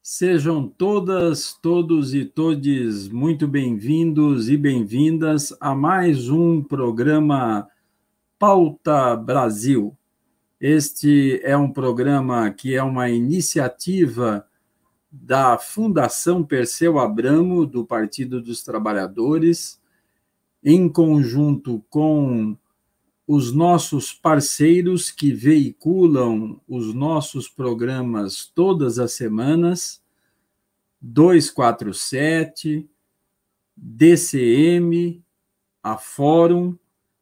Sejam todas, todos e todes muito bem-vindos e bem-vindas a mais um programa Pauta Brasil. Este é um programa que é uma iniciativa da Fundação Perseu Abramo, do Partido dos Trabalhadores, em conjunto com os nossos parceiros que veiculam os nossos programas todas as semanas, 247, DCM, a Fórum,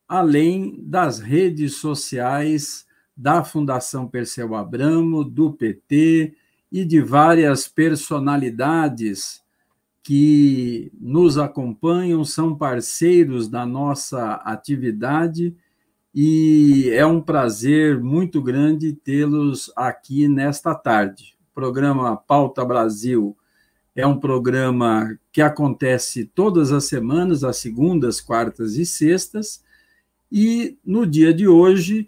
além das redes sociais da Fundação Perseu Abramo, do PT e de várias personalidades que nos acompanham, são parceiros da nossa atividade, e é um prazer muito grande tê-los aqui nesta tarde. O programa Pauta Brasil é um programa que acontece todas as semanas, às segundas, quartas e sextas, e no dia de hoje,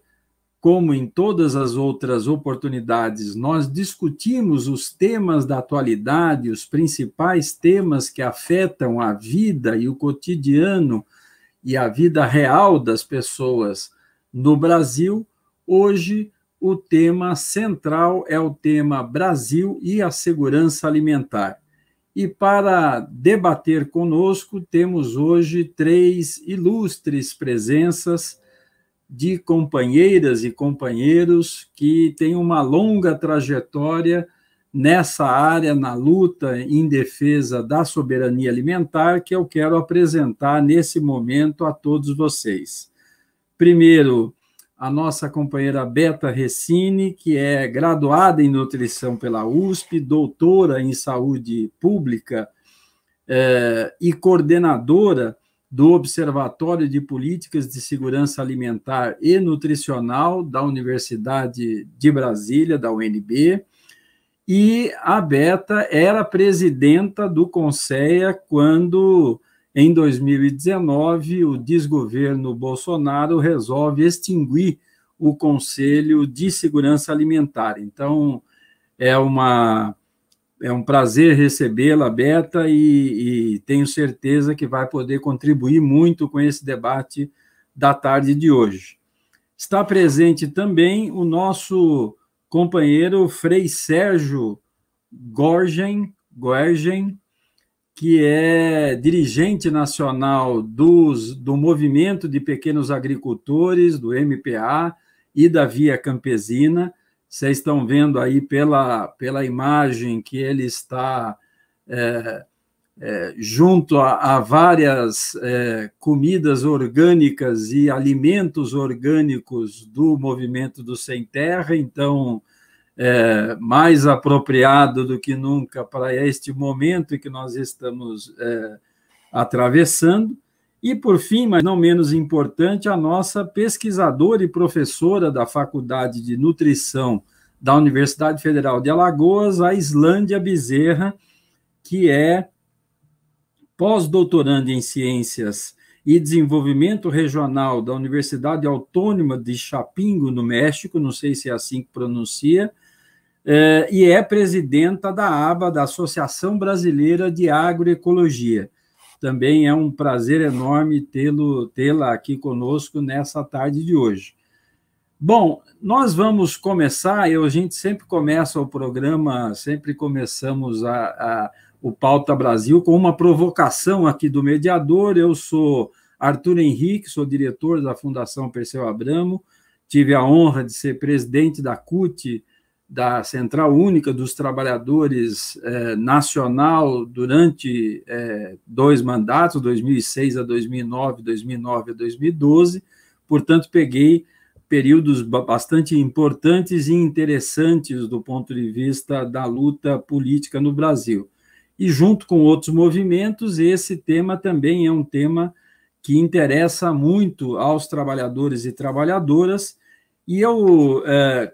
como em todas as outras oportunidades, nós discutimos os temas da atualidade, os principais temas que afetam a vida e o cotidiano e a vida real das pessoas no Brasil. Hoje, o tema central é o tema Brasil e a segurança alimentar. E para debater conosco, temos hoje três ilustres presenças de companheiras e companheiros que têm uma longa trajetória nessa área, na luta em defesa da soberania alimentar, que eu quero apresentar nesse momento a todos vocês. Primeiro, a nossa companheira Beta Recine, que é graduada em nutrição pela USP, doutora em saúde pública e coordenadora do Observatório de Políticas de Segurança Alimentar e Nutricional da Universidade de Brasília, da UNB, e a Beta era presidenta do Conselho quando, em 2019, o desgoverno Bolsonaro resolve extinguir o Conselho de Segurança Alimentar. Então, é um prazer recebê-la, Beta, e tenho certeza que vai poder contribuir muito com esse debate da tarde de hoje. Está presente também o nosso companheiro Frei Sérgio Gorgen, que é dirigente nacional do Movimento de Pequenos Agricultores, do MPA, e da Via Campesina. Vocês estão vendo aí pela imagem que ele está junto a várias comidas orgânicas e alimentos orgânicos do Movimento do Sem Terra. Então, mais apropriado do que nunca para este momento que nós estamos atravessando. E, por fim, mas não menos importante, a nossa pesquisadora e professora da Faculdade de Nutrição da Universidade Federal de Alagoas, a Islândia Bezerra, que é pós-doutoranda em Ciências e Desenvolvimento Regional da Universidade Autônoma de Chapingo, no México, não sei se é assim que pronuncia, e é presidenta da ABA, da Associação Brasileira de Agroecologia. Também é um prazer enorme tê-la aqui conosco nessa tarde de hoje. Bom, nós vamos começar, a gente sempre começa o programa, sempre começamos o Pauta Brasil com uma provocação aqui do mediador. Eu sou Arthur Henrique, sou diretor da Fundação Perseu Abramo, tive a honra de ser presidente da CUT, da Central Única dos Trabalhadores Nacional, durante 2 mandatos, 2006 a 2009, 2009 a 2012, portanto, peguei períodos bastante importantes e interessantes do ponto de vista da luta política no Brasil. E, junto com outros movimentos, esse tema também é um tema que interessa muito aos trabalhadores e trabalhadoras. E eu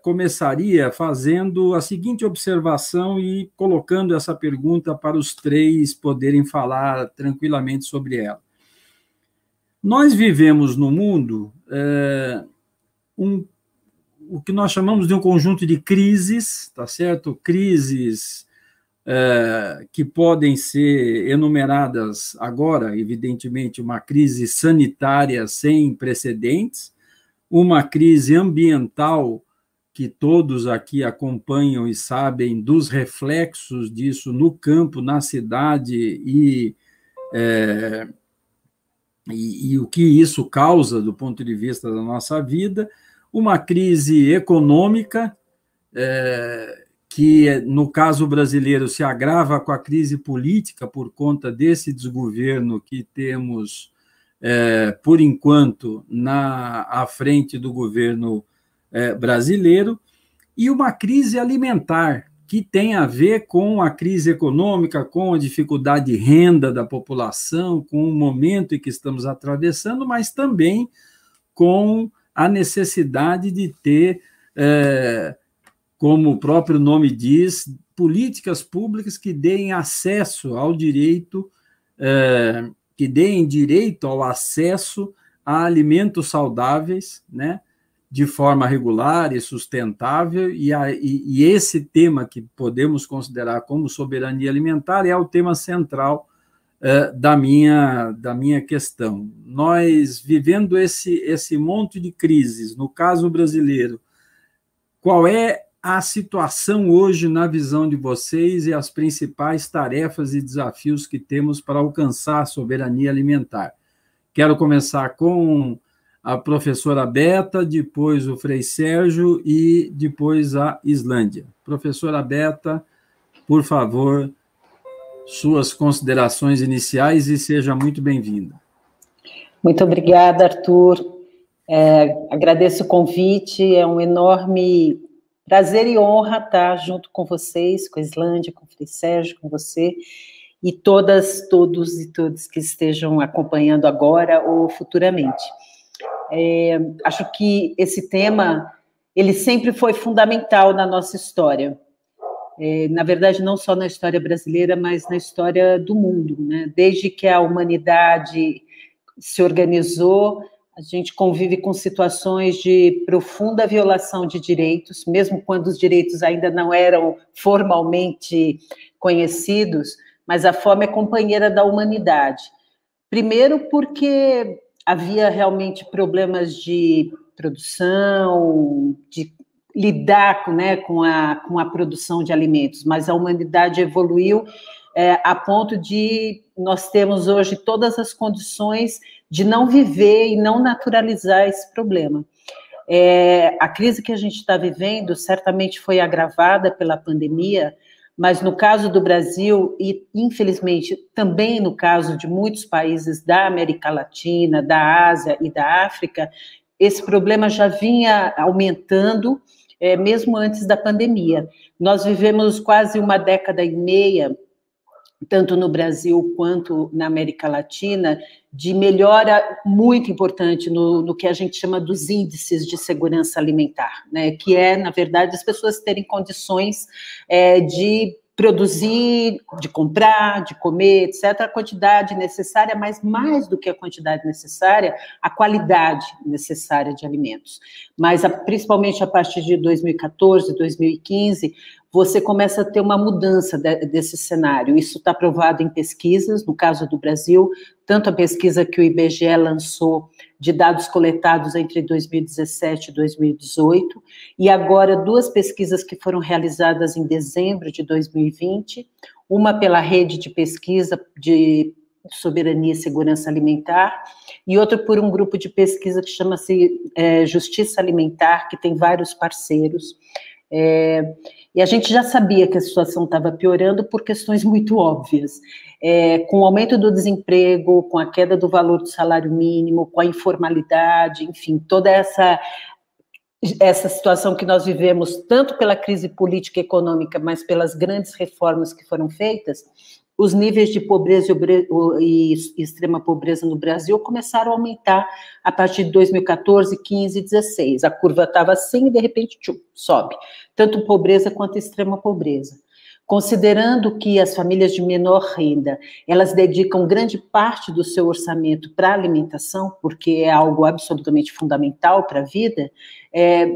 começaria fazendo a seguinte observação e colocando essa pergunta para os três poderem falar tranquilamente sobre ela. Nós vivemos no mundo o que nós chamamos de um conjunto de crises, tá certo? Crises que podem ser enumeradas agora, evidentemente, uma crise sanitária sem precedentes, uma crise ambiental que todos aqui acompanham e sabem dos reflexos disso no campo, na cidade e o que isso causa do ponto de vista da nossa vida, uma crise econômica, que, no caso brasileiro, se agrava com a crise política por conta desse desgoverno que temos, por enquanto, à frente do governo brasileiro, e uma crise alimentar, que tem a ver com a crise econômica, com a dificuldade de renda da população, com o momento em que estamos atravessando, mas também com a necessidade de ter, como o próprio nome diz, políticas públicas que deem acesso ao direito, que deem direito ao acesso a alimentos saudáveis, né, de forma regular e sustentável, e esse tema que podemos considerar como soberania alimentar é o tema central da minha questão. Nós, vivendo esse monte de crises, no caso brasileiro, qual é a situação hoje na visão de vocês e as principais tarefas e desafios que temos para alcançar a soberania alimentar? Quero começar com a professora Beta, depois o Frei Sérgio e depois a Islândia. Professora Beta, por favor, suas considerações iniciais e seja muito bem-vinda. Muito obrigada, Arthur. Agradeço o convite, é um enorme prazer e honra estar junto com vocês, com a Islândia, com o Frei Sérgio, com você, e todos e todas que estejam acompanhando agora ou futuramente. Acho que esse tema, ele sempre foi fundamental na nossa história. Na verdade, não só na história brasileira, mas na história do mundo, né? Desde que a humanidade se organizou, a gente convive com situações de profunda violação de direitos, mesmo quando os direitos ainda não eram formalmente conhecidos, mas a fome é companheira da humanidade. Primeiro porque havia realmente problemas de produção, de lidar, né, com a produção de alimentos, mas a humanidade evoluiu a ponto de nós termos hoje todas as condições de não viver e não naturalizar esse problema. A crise que a gente está vivendo certamente foi agravada pela pandemia, mas no caso do Brasil, e infelizmente também no caso de muitos países da América Latina, da Ásia e da África, esse problema já vinha aumentando, mesmo antes da pandemia. Nós vivemos quase uma década e meia, tanto no Brasil quanto na América Latina, de melhora muito importante no que a gente chama dos índices de segurança alimentar, né? Que é, na verdade, as pessoas terem condições de produzir, de comprar, de comer, etc., a quantidade necessária, mas mais do que a quantidade necessária, a qualidade necessária de alimentos. Mas, principalmente a partir de 2014, 2015, você começa a ter uma mudança desse cenário. Isso está provado em pesquisas, no caso do Brasil, tanto a pesquisa que o IBGE lançou de dados coletados entre 2017 e 2018, e agora 2 pesquisas que foram realizadas em dezembro de 2020, uma pela rede de pesquisa de soberania e segurança alimentar, e outra por um grupo de pesquisa que chama-se Justiça Alimentar, que tem vários parceiros. E a gente já sabia que a situação estava piorando por questões muito óbvias. Com o aumento do desemprego, com a queda do valor do salário mínimo, com a informalidade, enfim, toda essa situação que nós vivemos, tanto pela crise política e econômica, mas pelas grandes reformas que foram feitas, os níveis de pobreza e extrema pobreza no Brasil começaram a aumentar a partir de 2014, 15 e 16. A curva estava assim e, de repente, sobe. Tanto pobreza quanto extrema pobreza. considerando que as famílias de menor renda, elas dedicam grande parte do seu orçamento para a alimentação, porque é algo absolutamente fundamental para a vida,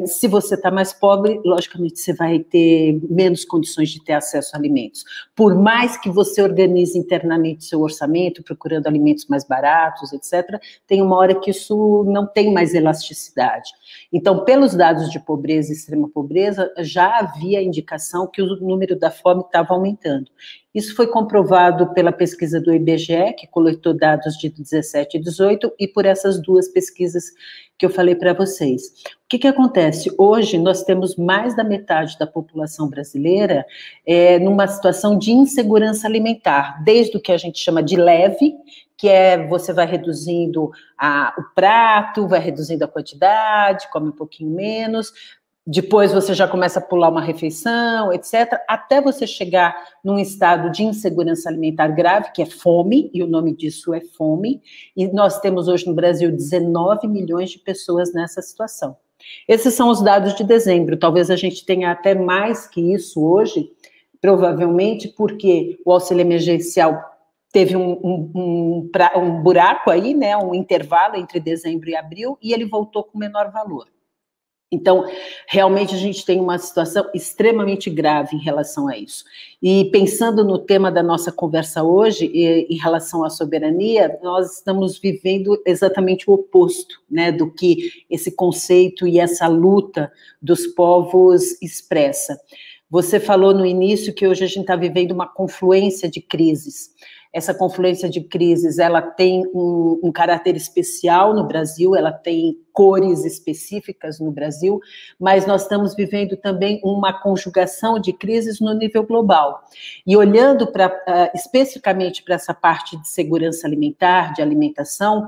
se você está mais pobre, logicamente você vai ter menos condições de ter acesso a alimentos. Por mais que você organize internamente seu orçamento, procurando alimentos mais baratos, etc., tem uma hora que isso não tem mais elasticidade. Então, pelos dados de pobreza e extrema pobreza, já havia indicação que o número da fome estava aumentando. Isso foi comprovado pela pesquisa do IBGE, que coletou dados de 17 e 18, e por essas duas pesquisas que eu falei para vocês. O que acontece? Hoje, nós temos mais da metade da população brasileira numa situação de insegurança alimentar, desde o que a gente chama de leve, que você vai reduzindo o prato, vai reduzindo a quantidade, come um pouquinho menos, depois você já começa a pular uma refeição, etc., até você chegar num estado de insegurança alimentar grave, que é fome, e o nome disso é fome, e nós temos hoje no Brasil 19 milhões de pessoas nessa situação. Esses são os dados de dezembro, talvez a gente tenha até mais que isso hoje, provavelmente porque o auxílio emergencial teve um buraco aí, né, um intervalo entre dezembro e abril, e ele voltou com menor valor. Então, realmente a gente tem uma situação extremamente grave em relação a isso. E pensando no tema da nossa conversa hoje, em relação à soberania, nós estamos vivendo exatamente o oposto, né, do que esse conceito e essa luta dos povos expressa. Você falou no início que hoje a gente está vivendo uma confluência de crises. Essa confluência de crises, ela tem um caráter especial no Brasil, ela tem cores específicas no Brasil, mas nós estamos vivendo também uma conjugação de crises no nível global. E olhando especificamente para essa parte de segurança alimentar, de alimentação,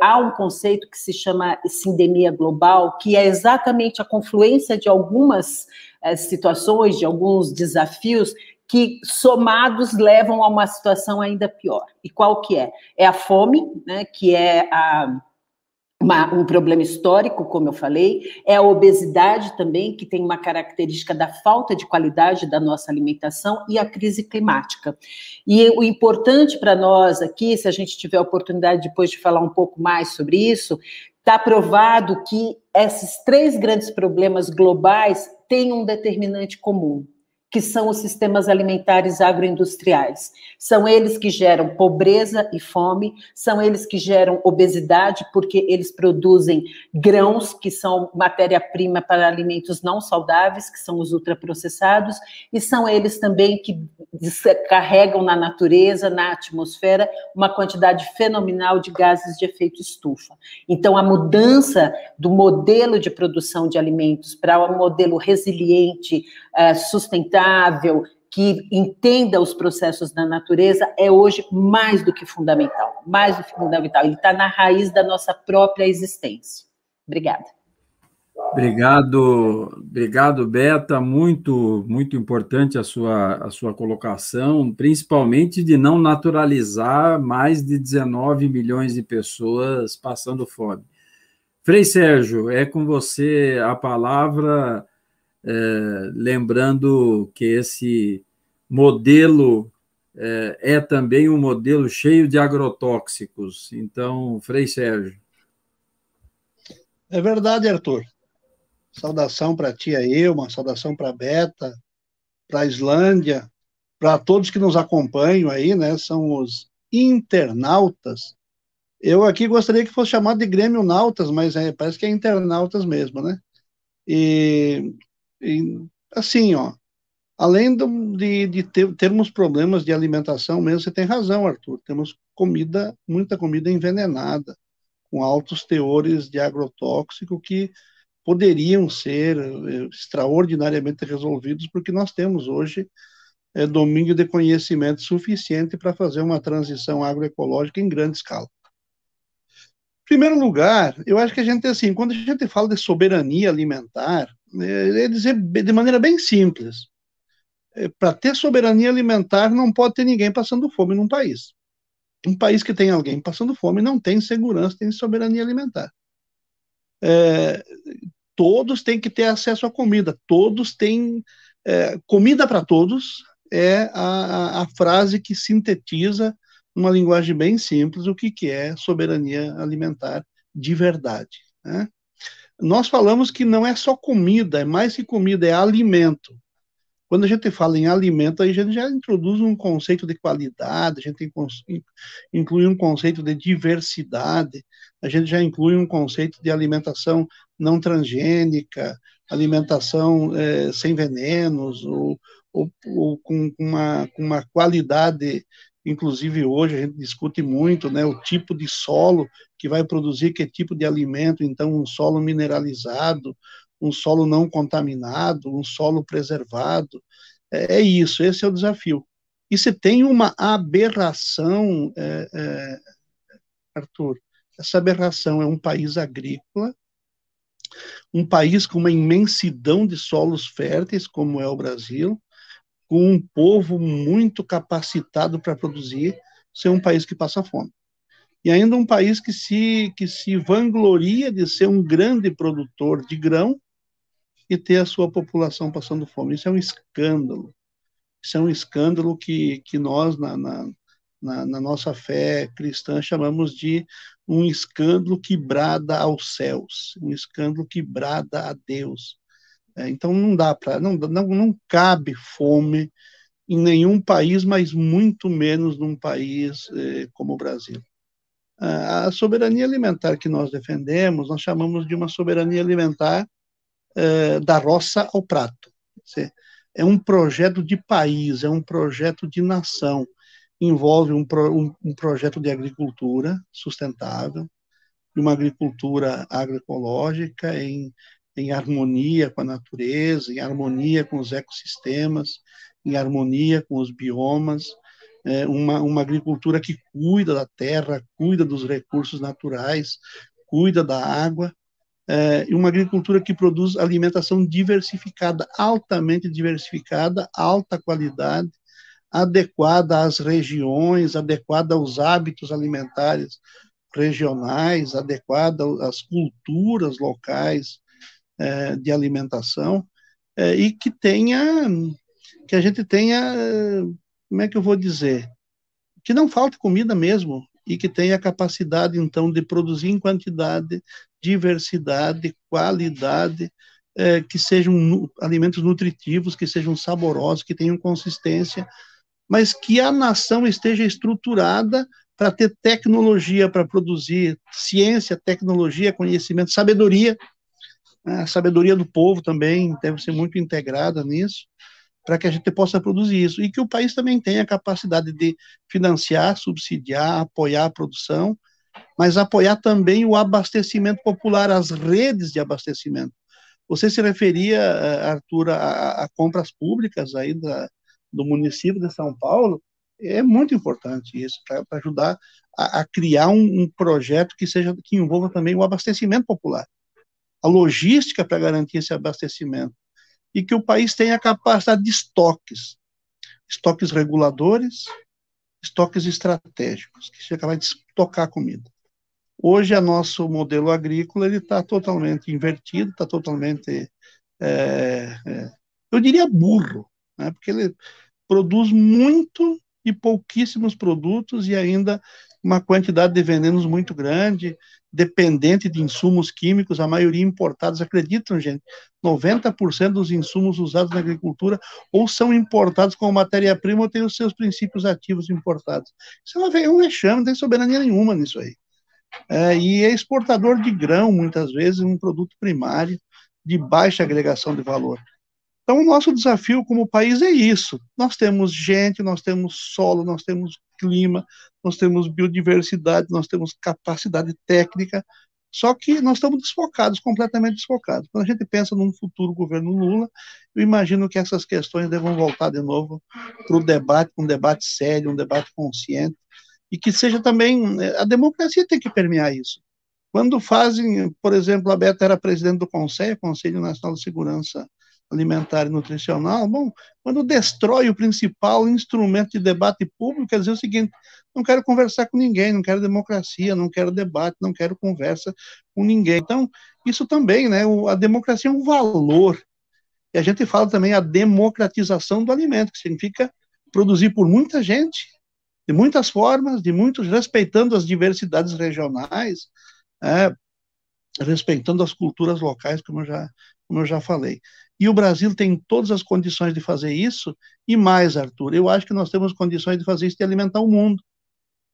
há um conceito que se chama sindemia global, que é exatamente a confluência de algumas situações, de alguns desafios que somados levam a uma situação ainda pior. E qual que é? É a fome, né, que é um problema histórico, como eu falei, é a obesidade também, que tem uma característica da falta de qualidade da nossa alimentação, e a crise climática. E o importante para nós aqui, se a gente tiver a oportunidade depois de falar um pouco mais sobre isso, está provado que esses três grandes problemas globais têm um determinante comum, que são os sistemas alimentares agroindustriais. São eles que geram pobreza e fome, são eles que geram obesidade, porque eles produzem grãos, que são matéria-prima para alimentos não saudáveis, que são os ultraprocessados, e são eles também que carregam na natureza, na atmosfera, uma quantidade fenomenal de gases de efeito estufa. Então, a mudança do modelo de produção de alimentos para um modelo resiliente, sustentável, que entenda os processos da natureza, é hoje mais do que fundamental, mais do que fundamental. Ele está na raiz da nossa própria existência. Obrigada. Obrigado, Beta. Muito importante a sua colocação, principalmente de não naturalizar mais de 19 milhões de pessoas passando fome. Frei Sérgio, é com você a palavra, lembrando que esse modelo é também um modelo cheio de agrotóxicos. Então, Frei Sérgio. É verdade, Arthur. Saudação para a tia Elma, saudação para a Beta, para a Islândia, para todos que nos acompanham aí, né? São os internautas. Eu aqui gostaria que fosse chamado de Grêmio Nautas, mas parece que é internautas mesmo, né? E assim, ó, além de termos problemas de alimentação mesmo, você tem razão, Arthur. Temos muita comida envenenada, com altos teores de agrotóxico que poderiam ser extraordinariamente resolvidos, porque nós temos hoje domínio de conhecimento suficiente para fazer uma transição agroecológica em grande escala. Em primeiro lugar, eu acho que a gente, assim, quando a gente fala de soberania alimentar, é dizer de maneira bem simples, para ter soberania alimentar não pode ter ninguém passando fome num país. Um país que tem alguém passando fome não tem segurança, tem soberania alimentar. Todos têm que ter acesso à comida, todos têm comida para todos, é a frase que sintetiza, numa linguagem bem simples, o que é soberania alimentar de verdade, né? Nós falamos que não é só comida, é mais que comida, é alimento. Quando a gente fala em alimento, aí a gente já introduz um conceito de qualidade, a gente inclui um conceito de diversidade, a gente já inclui um conceito de alimentação não transgênica, alimentação sem venenos, ou com uma qualidade. Inclusive, hoje a gente discute muito, né, o tipo de solo que vai produzir que tipo de alimento, então um solo mineralizado, um solo não contaminado, um solo preservado. É isso, esse é o desafio. E se tem uma aberração, Arthur, essa aberração é um país agrícola, um país com uma imensidão de solos férteis, como é o Brasil, com um povo muito capacitado para produzir, ser um país que passa fome. E ainda um país que se vangloria de ser um grande produtor de grão e ter a sua população passando fome. Isso é um escândalo. Isso é um escândalo que nós, na nossa fé cristã, chamamos de um escândalo que brada aos céus, um escândalo que brada a Deus. Então não dá para, não cabe fome em nenhum país, mas muito menos num país como o Brasil. A soberania alimentar que nós defendemos, nós chamamos de uma soberania alimentar da roça ao prato. É um projeto de país, é um projeto de nação. Envolve um projeto de agricultura sustentável, uma agricultura agroecológica em harmonia com a natureza, em harmonia com os ecossistemas, em harmonia com os biomas, uma agricultura que cuida da terra, cuida dos recursos naturais, cuida da água, e uma agricultura que produz alimentação diversificada, altamente diversificada, alta qualidade, adequada às regiões, adequada aos hábitos alimentares regionais, adequada às culturas locais de alimentação, e que a gente tenha, como é que eu vou dizer, que não falte comida mesmo, e que tenha a capacidade, então, de produzir em quantidade, diversidade, qualidade, que sejam alimentos nutritivos, que sejam saborosos, que tenham consistência, mas que a nação esteja estruturada para ter tecnologia para produzir, ciência, tecnologia, conhecimento, sabedoria. A sabedoria do povo também deve ser muito integrada nisso, para que a gente possa produzir isso. E que o país também tenha a capacidade de financiar, subsidiar, apoiar a produção, mas apoiar também o abastecimento popular, as redes de abastecimento. Você se referia, Arthur, a compras públicas aí do município de São Paulo. É muito importante isso, para ajudar a criar um projeto que envolva também o abastecimento popular, a logística para garantir esse abastecimento, e que o país tenha a capacidade de estoques reguladores, estoques estratégicos, que seja capaz de estocar comida. Hoje, o nosso modelo agrícola está totalmente invertido, está totalmente, eu diria, burro, né? Porque ele produz muito e pouquíssimos produtos e ainda uma quantidade de venenos muito grande, dependente de insumos químicos, a maioria importados. Acreditam, gente, 90% dos insumos usados na agricultura ou são importados como matéria-prima ou têm os seus princípios ativos importados. Isso é um vexame, não tem soberania nenhuma nisso aí. E é exportador de grão, muitas vezes, um produto primário de baixa agregação de valor. Então, o nosso desafio como país é isso. Nós temos gente, nós temos solo, nós temos clima, nós temos biodiversidade, nós temos capacidade técnica, só que nós estamos desfocados, completamente desfocados. Quando a gente pensa num futuro governo Lula, eu imagino que essas questões devam voltar de novo para o debate, um debate sério, um debate consciente, e que seja também, a democracia tem que permear isso. Quando fazem, por exemplo, a Beta era presidente do Conselho Nacional de Segurança Alimentar e Nutricional, bom, quando destrói o principal instrumento de debate público, quer dizer o seguinte: não quero conversar com ninguém, não quero democracia, não quero debate, não quero conversa com ninguém. Então, isso também, né, a democracia é um valor. E a gente fala também a democratização do alimento, que significa produzir por muita gente, de muitas formas, respeitando as diversidades regionais, respeitando as culturas locais, como eu já falei. E o Brasil tem todas as condições de fazer isso, e mais, Arthur, eu acho que nós temos condições de fazer isso, de alimentar o mundo.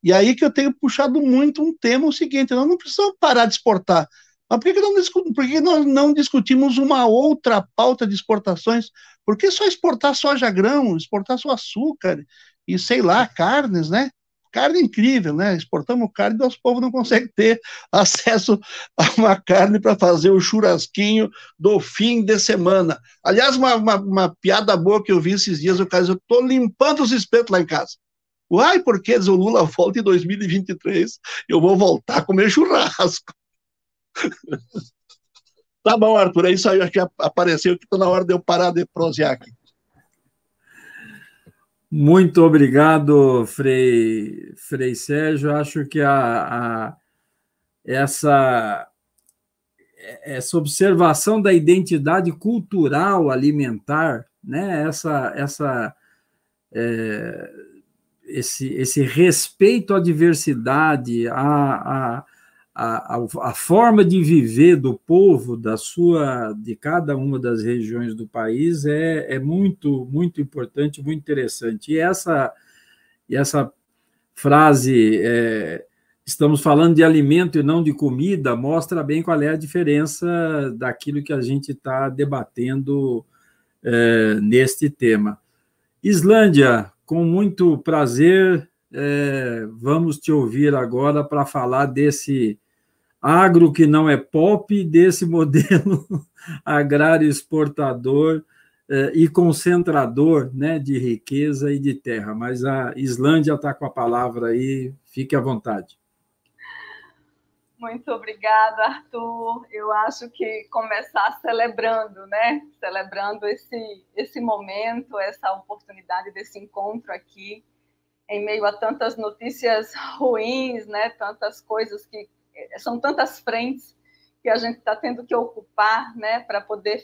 E aí que eu tenho puxado muito um tema, o seguinte: nós não precisamos parar de exportar. Mas por que nós não discutimos uma outra pauta de exportações? Por que só exportar soja grão, exportar só açúcar e, sei lá, carnes, né? Carne incrível, né? Exportamos carne e nosso povo não consegue ter acesso a uma carne para fazer o churrasquinho do fim de semana. Aliás, uma piada boa que eu vi esses dias, o cara diz: eu estou limpando os espetos lá em casa. Uai, porque o Lula volta em 2023, eu vou voltar a comer churrasco. Tá bom, Arthur, é isso aí, acho que apareceu que está na hora de eu parar de prosear aqui. Muito obrigado, Frei Sérgio. Acho que essa observação da identidade cultural alimentar, né? Esse respeito à diversidade, a forma de viver do povo de cada uma das regiões do país é muito, muito importante, muito interessante. E essa frase, estamos falando de alimento e não de comida, mostra bem qual é a diferença daquilo que a gente está debatendo neste tema. Islândia, com muito prazer, vamos te ouvir agora para falar desse agro que não é pop, desse modelo agrário exportador e concentrador, né, de riqueza e de terra. Mas a Islândia está com a palavra aí, fique à vontade. Muito obrigada, Arthur. Eu acho que começar celebrando, né? Celebrando esse momento, essa oportunidade desse encontro aqui, em meio a tantas notícias ruins, né? Tantas coisas que são tantas frentes que a gente está tendo que ocupar, né? Para poder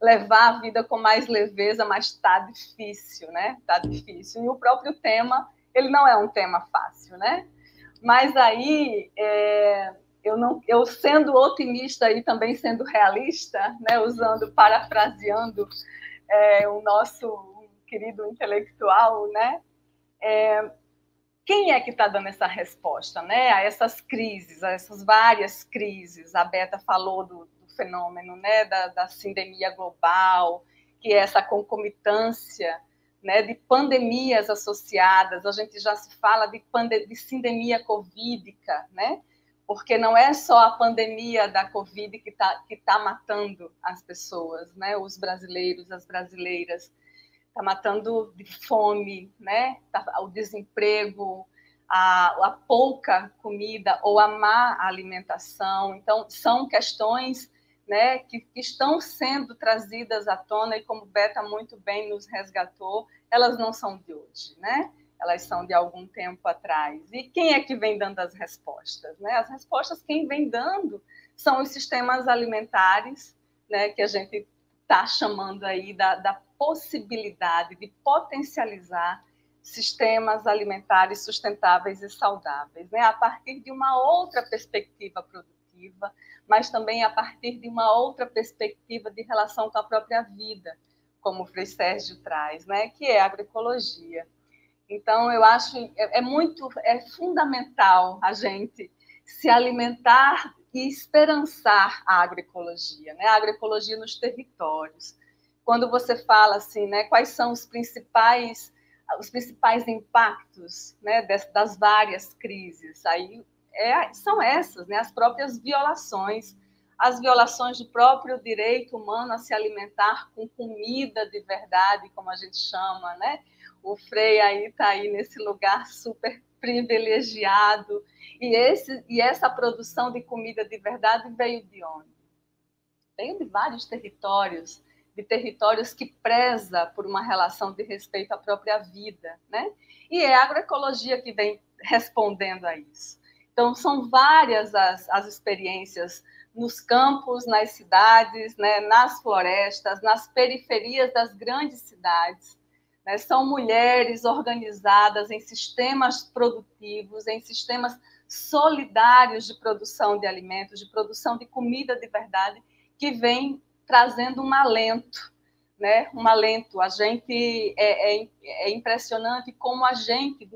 levar a vida com mais leveza, mas está difícil, né? Está difícil. E o próprio tema, ele não é um tema fácil, né? Mas aí, eu sendo otimista e também sendo realista, né, parafraseando o nosso querido intelectual, né, quem é que está dando essa resposta, né, a essas crises, a essas várias crises? A Beta falou do fenômeno, né, da sindemia global, que é essa concomitância, né, de pandemias associadas. A gente já se fala de sindemia covídica, né, porque não é só a pandemia da Covid que tá matando as pessoas, né, os brasileiros, as brasileiras, está matando de fome, né, o desemprego, a pouca comida ou a má alimentação. Então, são questões, né, que estão sendo trazidas à tona, e como Beta muito bem nos resgatou, elas não são de hoje, né? Elas são de algum tempo atrás. E quem é que vem dando as respostas, né? As respostas, quem vem dando são os sistemas alimentares, né, que a gente está chamando aí da possibilidade de potencializar sistemas alimentares sustentáveis e saudáveis, né? A partir de uma outra perspectiva produtiva, mas também a partir de uma outra perspectiva de relação com a própria vida, como o Frei Sérgio traz, né? Que é a agroecologia. Então, eu acho é fundamental a gente se alimentar e esperançar a agroecologia, né? A agroecologia nos territórios. Quando você fala assim, né, quais são os principais impactos, né, das várias crises, aí são essas, né, as próprias violações, as violações do próprio direito humano a se alimentar com comida de verdade, como a gente chama, né? O Frei aí está aí nesse lugar super privilegiado, e essa produção de comida de verdade veio de onde? Veio de vários territórios, de territórios que preza por uma relação de respeito à própria vida, né? E é a agroecologia que vem respondendo a isso. Então, são várias as experiências nos campos, nas cidades, né, nas florestas, nas periferias das grandes cidades, né? São mulheres organizadas em sistemas produtivos, em sistemas solidários de produção de alimentos, de produção de comida de verdade, que vem trazendo um alento, né? Um alento. A gente é impressionante como a gente,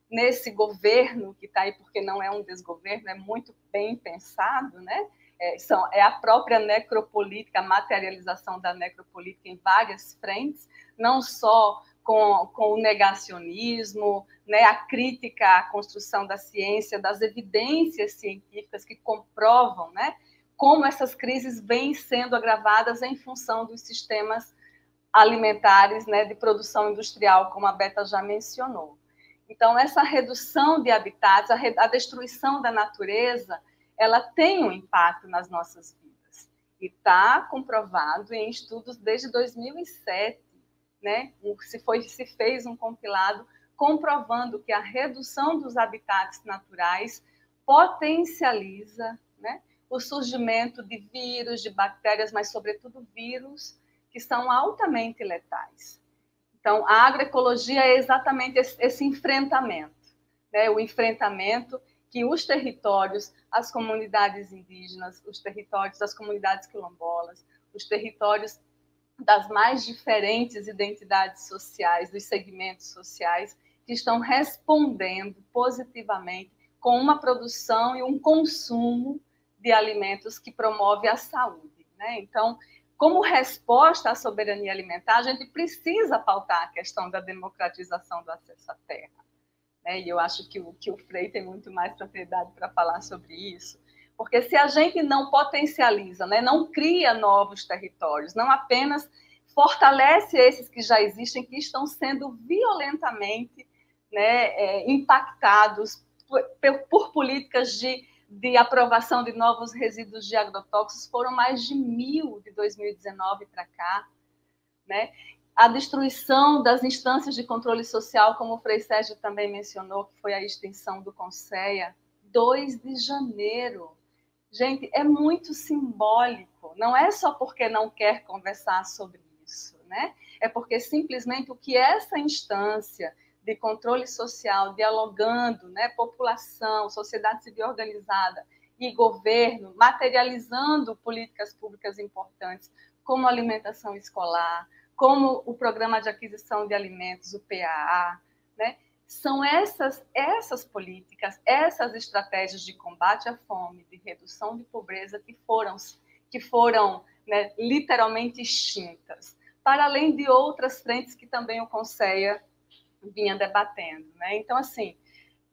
nesse governo que está aí, porque não é um desgoverno, é muito bem pensado, né? É a própria necropolítica, a materialização da necropolítica em várias frentes, não só com o negacionismo, né, a crítica à construção da ciência, das evidências científicas que comprovam, né, como essas crises vêm sendo agravadas em função dos sistemas alimentares, né, de produção industrial, como a Beta já mencionou. Então, essa redução de habitats, a destruição da natureza, ela tem um impacto nas nossas vidas. E está comprovado em estudos desde 2007, né? Se fez um compilado comprovando que a redução dos habitats naturais potencializa, né, o surgimento de vírus, de bactérias, mas, sobretudo, vírus que são altamente letais. Então, a agroecologia é exatamente esse enfrentamento, né? O enfrentamento que os territórios, as comunidades indígenas, os territórios das comunidades quilombolas, os territórios das mais diferentes identidades sociais, dos segmentos sociais, que estão respondendo positivamente com uma produção e um consumo de alimentos que promove a saúde, né? Então, como resposta à soberania alimentar, a gente precisa pautar a questão da democratização do acesso à terra, né? E eu acho que o Frei tem muito mais propriedade para falar sobre isso, porque se a gente não potencializa, né, não cria novos territórios, não apenas fortalece esses que já existem, que estão sendo violentamente, né, impactados por políticas de aprovação de novos resíduos de agrotóxicos, foram mais de 1.000 de 2019 para cá, né? A destruição das instâncias de controle social, como o Frei Sérgio também mencionou, que foi a extinção do Conceia, 2 de janeiro. Gente, é muito simbólico, não é só porque não quer conversar sobre isso, né? É porque simplesmente o que essa instância de controle social, dialogando, né, população, sociedade civil organizada e governo, materializando políticas públicas importantes, como alimentação escolar, como o Programa de Aquisição de Alimentos, o PAA, né? São essas políticas, essas estratégias de combate à fome, de redução de pobreza que foram, né, literalmente extintas, para além de outras frentes que também o Conceia vinha debatendo, né? Então, assim,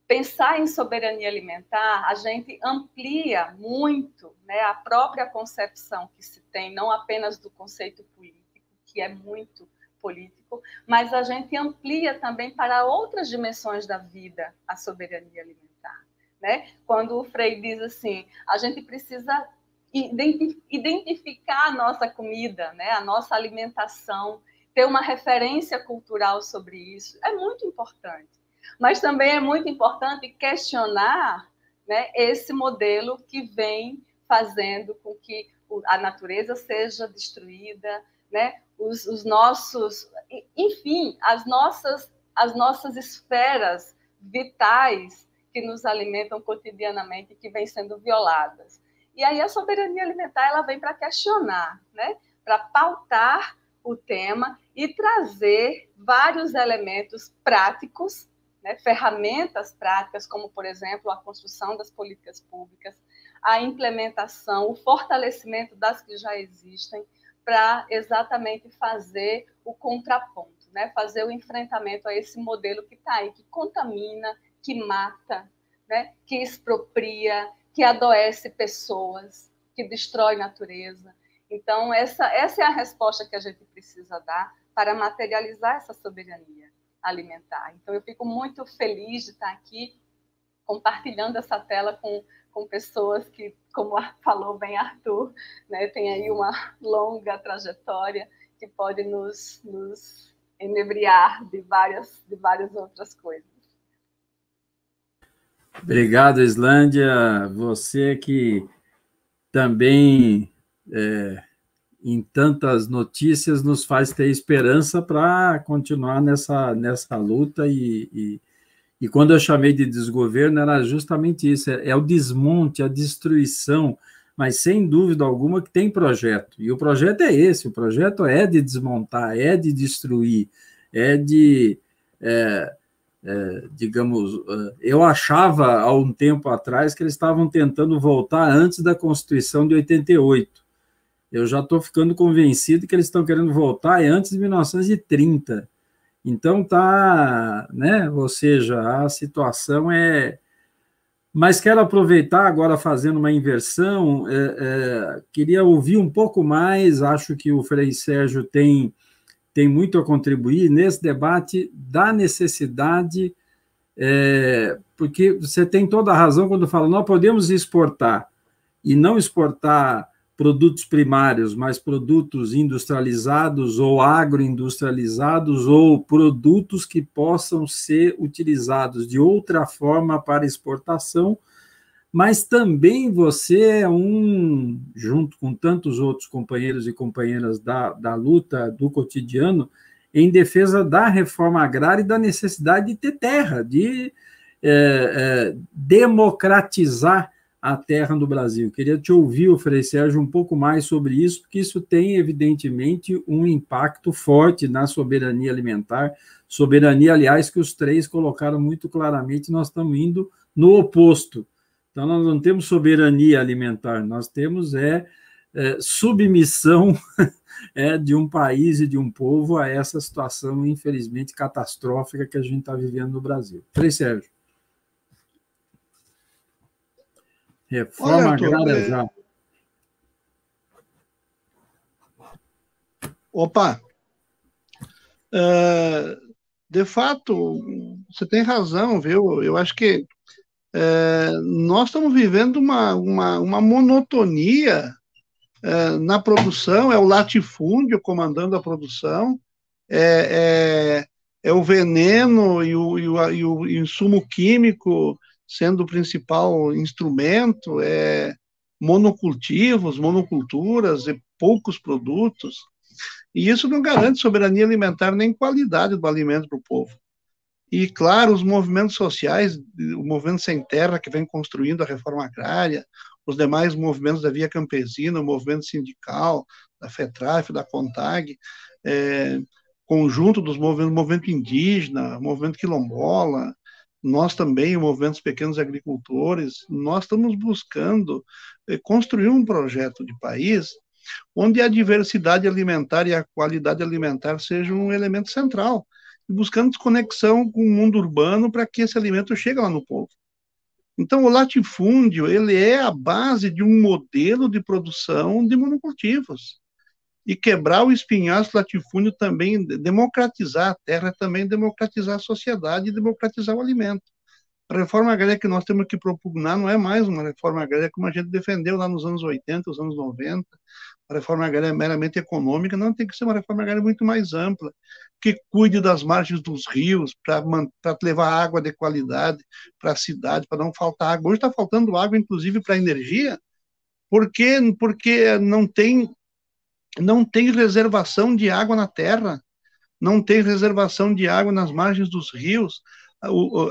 pensar em soberania alimentar, a gente amplia muito, né, a própria concepção que se tem, não apenas do conceito político, que é muito político, mas a gente amplia também para outras dimensões da vida a soberania alimentar, né? Quando o Frei diz assim, a gente precisa identificar a nossa comida, né, a nossa alimentação, ter uma referência cultural sobre isso, é muito importante. Mas também é muito importante questionar, né, esse modelo que vem fazendo com que a natureza seja destruída, né, os nossos, enfim, as nossas esferas vitais que nos alimentam cotidianamente, que vêm sendo violadas. E aí a soberania alimentar ela vem para questionar, né, para pautar o tema e trazer vários elementos práticos, né, ferramentas práticas, como, por exemplo, a construção das políticas públicas, a implementação, o fortalecimento das que já existem, para exatamente fazer o contraponto, né, fazer o enfrentamento a esse modelo que está aí, que contamina, que mata, né, que expropria, que adoece pessoas, que destrói natureza. Então, essa é a resposta que a gente precisa dar para materializar essa soberania alimentar. Então, eu fico muito feliz de estar aqui compartilhando essa tela com pessoas que, como falou bem Arthur, né, tem aí uma longa trajetória que pode nos inebriar de várias outras coisas. Obrigado, Islândia. Você que também em tantas notícias, nos faz ter esperança para continuar nessa luta. E quando eu chamei de desgoverno, era justamente isso, é o desmonte, a destruição, mas sem dúvida alguma que tem projeto. E o projeto é esse, o projeto é de desmontar, é de destruir, é de... digamos, eu achava há um tempo atrás que eles estavam tentando voltar antes da Constituição de 88. Eu já estou ficando convencido que eles estão querendo voltar antes de 1930. Então tá, né? Ou seja, a situação é... Mas quero aproveitar agora fazendo uma inversão, queria ouvir um pouco mais, acho que o Frei Sérgio tem muito a contribuir nesse debate da necessidade, porque você tem toda a razão quando fala, nós podemos exportar, e não exportar produtos primários, mas produtos industrializados ou agroindustrializados ou produtos que possam ser utilizados de outra forma para exportação, mas também você é junto com tantos outros companheiros e companheiras da luta do cotidiano, em defesa da reforma agrária e da necessidade de ter terra, de democratizar a terra no Brasil. Queria te ouvir, o Frei Sérgio, um pouco mais sobre isso, porque isso tem, evidentemente, um impacto forte na soberania alimentar, soberania, aliás, que os três colocaram muito claramente, nós estamos indo no oposto. Então, nós não temos soberania alimentar, nós temos submissão de um país e de um povo a essa situação, infelizmente, catastrófica que a gente está vivendo no Brasil. Frei Sérgio. Reforma agrária já. Opa! De fato, você tem razão, viu? Eu acho que nós estamos vivendo uma monotonia na produção, é o latifúndio comandando a produção, é o veneno e o insumo químico sendo o principal instrumento, monocultivos, monoculturas e poucos produtos, e isso não garante soberania alimentar nem qualidade do alimento para o povo. E, claro, os movimentos sociais, o movimento Sem Terra, que vem construindo a reforma agrária, os demais movimentos da Via Campesina, o movimento sindical, da FETRAF, da CONTAG, conjunto dos movimentos, o movimento indígena, o movimento quilombola, nós também, o movimento dos pequenos agricultores, nós estamos buscando construir um projeto de país onde a diversidade alimentar e a qualidade alimentar sejam um elemento central, buscando desconexão com o mundo urbano para que esse alimento chegue lá no povo. Então, o latifúndio, ele é a base de um modelo de produção de monocultivos. E quebrar o espinhaço do latifúndio também, democratizar a terra, também democratizar a sociedade e democratizar o alimento. A reforma agrária que nós temos que propugnar não é mais uma reforma agrária como a gente defendeu lá nos anos 80, os anos 90, a reforma agrária meramente econômica, não, tem que ser uma reforma agrária muito mais ampla, que cuide das margens dos rios, para levar água de qualidade para a cidade, para não faltar água. Hoje está faltando água, inclusive, para energia, porque não tem reservação de água na terra, não tem reservação de água nas margens dos rios,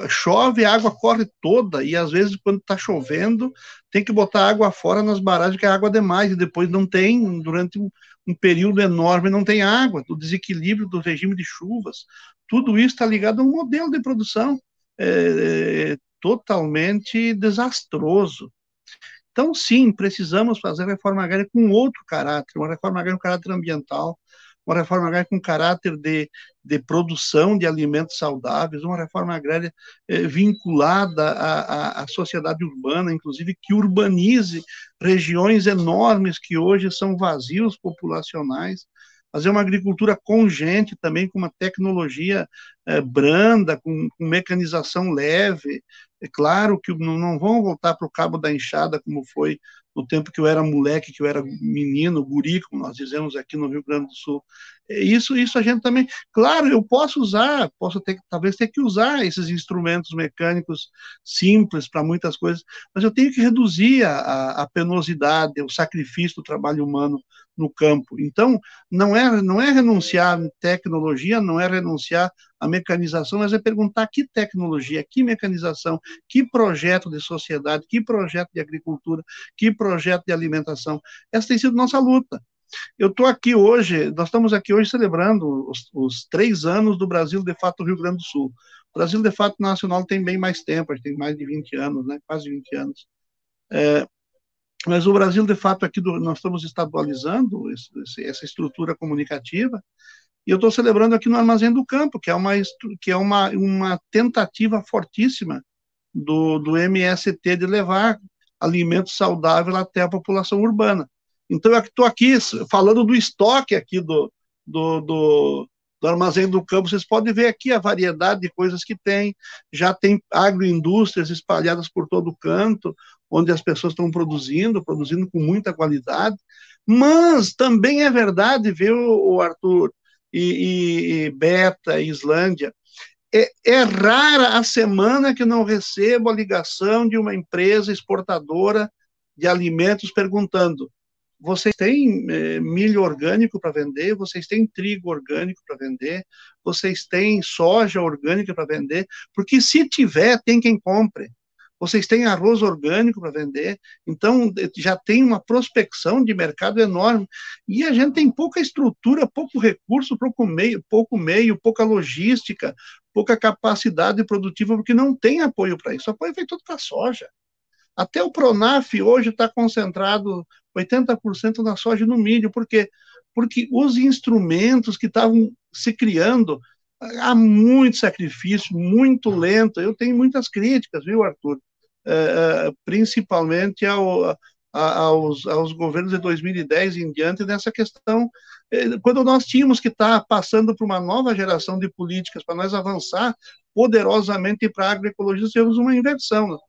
chove, a água corre toda, e às vezes quando está chovendo, tem que botar água fora nas barragens, que é água demais, e depois não tem, durante um período enorme, não tem água, do desequilíbrio do regime de chuvas, tudo isso está ligado a um modelo de produção totalmente desastroso. Então, sim, precisamos fazer reforma agrária com outro caráter, uma reforma agrária com caráter ambiental, uma reforma agrária com caráter de produção de alimentos saudáveis, uma reforma agrária vinculada à sociedade urbana, inclusive que urbanize regiões enormes que hoje são vazios populacionais, fazer uma agricultura com gente também, com uma tecnologia branda, com mecanização leve. É claro que não vão voltar para o cabo da enxada, como foi no tempo que eu era moleque, que eu era menino, guri, como nós dizemos aqui no Rio Grande do Sul. Isso a gente também... Claro, eu posso talvez ter que usar esses instrumentos mecânicos simples para muitas coisas, mas eu tenho que reduzir a penosidade, o sacrifício do trabalho humano no campo. Então, não é renunciar à tecnologia, não é renunciar à mecanização, mas é perguntar que tecnologia, que mecanização, que projeto de sociedade, que projeto de agricultura, que projeto de alimentação. Essa tem sido nossa luta. Eu estou aqui hoje, nós estamos aqui hoje celebrando os 3 anos do Brasil de Fato Rio Grande do Sul. O Brasil de Fato Nacional tem bem mais tempo, a gente tem mais de 20 anos, né? Quase 20 anos. Mas o Brasil de Fato aqui, nós estamos estadualizando essa estrutura comunicativa, e eu estou celebrando aqui no Armazém do Campo, que é uma tentativa fortíssima do MST de levar alimento saudável até a população urbana. Então, eu estou aqui falando do estoque aqui do Armazém do Campo. Vocês podem ver aqui a variedade de coisas que tem. Já tem agroindústrias espalhadas por todo o canto, onde as pessoas estão produzindo com muita qualidade. Mas também é verdade, viu, Arthur, e Beta, e Islândia, é rara a semana que não recebo a ligação de uma empresa exportadora de alimentos perguntando: vocês têm milho orgânico para vender? Vocês têm trigo orgânico para vender? Vocês têm soja orgânica para vender? Porque se tiver, tem quem compre. Vocês têm arroz orgânico para vender? Então, já tem uma prospecção de mercado enorme. E a gente tem pouca estrutura, pouco recurso, pouco meio, pouca logística, pouca capacidade produtiva, porque não tem apoio para isso. O apoio vem todo para a soja. Até o Pronaf hoje está concentrado 80% na soja e no milho. Por quê? Porque os instrumentos que estavam se criando, há muito sacrifício, muito lento. Eu tenho muitas críticas, viu, Arthur? Principalmente aos governos de 2010 em diante, nessa questão, quando nós tínhamos que estar passando por uma nova geração de políticas para nós avançar poderosamente para a agroecologia, tivemos uma inversão.